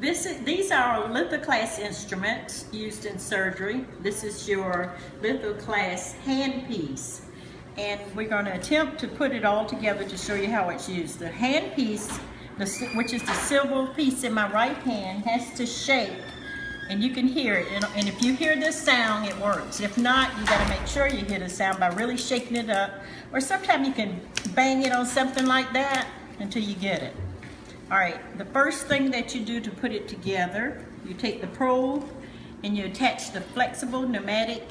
These are lithoclass instruments used in surgery. This is your lithoclass handpiece. And we're going to attempt to put it all together to show you how it's used. The handpiece, which is the silver piece in my right hand, has to shake. And you can hear it. And if you hear this sound, it works. If not, you got to make sure you hear the sound by really shaking it up. Or sometimes you can bang it on something like that until you get it. All right, the first thing that you do to put it together, you take the probe and you attach the flexible pneumatic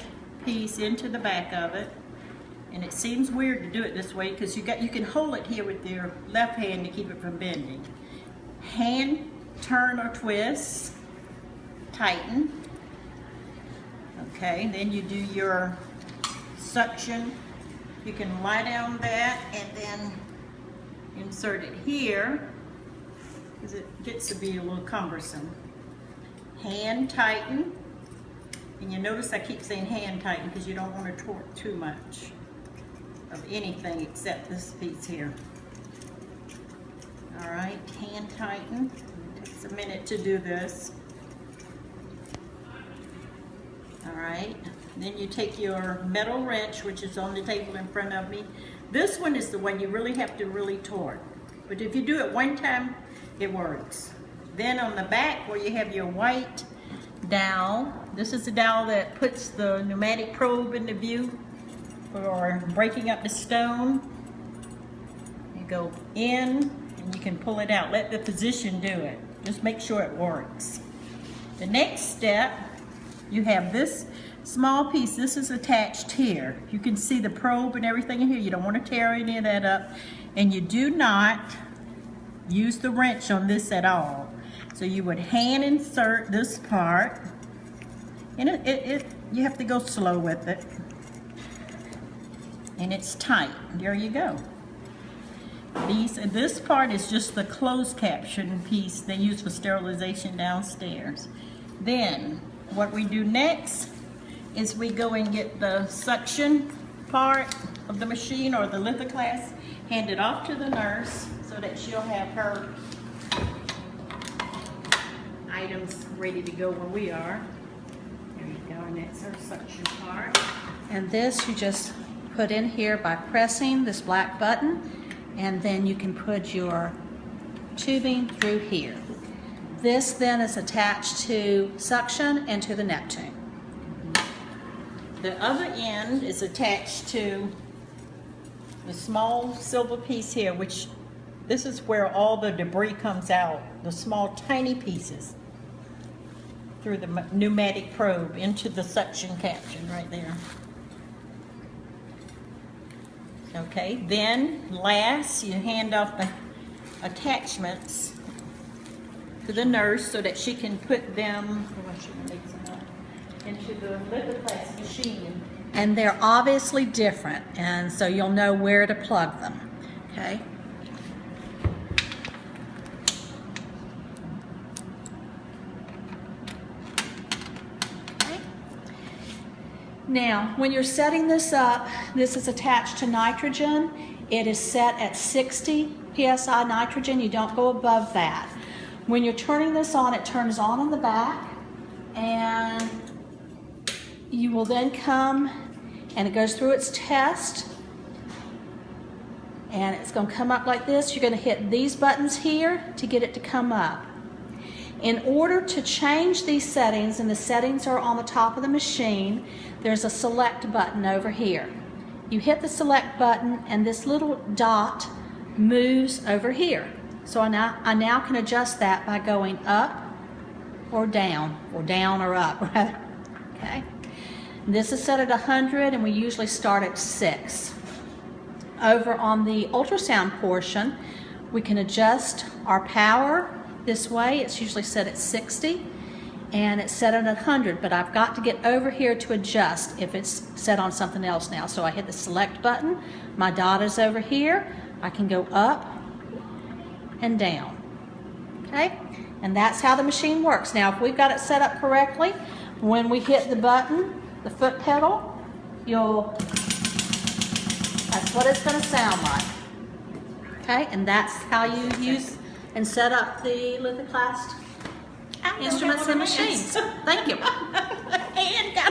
piece into the back of it. And it seems weird to do it this way because you can hold it here with your left hand to keep it from bending. Hand turn or twist, tighten. Okay, then you do your suction. You can lie down that and then insert it here, because it gets to be a little cumbersome. Hand tighten, and you notice I keep saying hand tighten because you don't want to torque too much of anything except this piece here. All right, hand tighten. It takes a minute to do this. All right, then you take your metal wrench, which is on the table in front of me. This one is the one you really have to torque. But if you do it one time, it works. Then on the back where you have your white dowel, this is the dowel that puts the pneumatic probe into view for breaking up the stone. You go in and you can pull it out. Let the physician do it. Just make sure it works. The next step, you have this small piece. This is attached here. You can see the probe and everything in here. You don't want to tear any of that up. And you do not use the wrench on this at all. So you would hand insert this part, and you have to go slow with it. And it's tight. There you go. This part is just the closed caption piece they use for sterilization downstairs. Then what we do next is we go and get the suction part of the machine or the lithoclass, hand it off to the nurse so that she'll have her items ready to go where we are. There you go, and that's her suction part. And this you just put in here by pressing this black button, and then you can put your tubing through here. This then is attached to suction and to the Neptune. The other end is attached to the small silver piece here, which this is where all the debris comes out, the small tiny pieces, through the pneumatic probe into the suction caption right there. Okay, then last you hand off the attachments to the nurse so that she can put them into the lithoclass machine. And they're obviously different, and so you'll know where to plug them, okay? Now, when you're setting this up, this is attached to nitrogen. It is set at 60 psi nitrogen. You don't go above that. When you're turning this on, it turns on in the back, and you will then come and it goes through its test, and it's going to come up like this. You're going to hit these buttons here to get it to come up. In order to change these settings, and the settings are on the top of the machine, there's a select button over here. You hit the select button and this little dot moves over here. So I now can adjust that by going up or down or up, okay? This is set at 100, and we usually start at 6. Over on the ultrasound portion, we can adjust our power this way. It's usually set at 60, and it's set at 100, but I've got to get over here to adjust if it's set on something else now. So I hit the select button, my dot is over here, I can go up and down, okay? And that's how the machine works. Now, if we've got it set up correctly, when we hit the button, the foot pedal, that's what it's going to sound like. Okay, and that's how you use and set up the lithoclass instruments and machines. Thank you.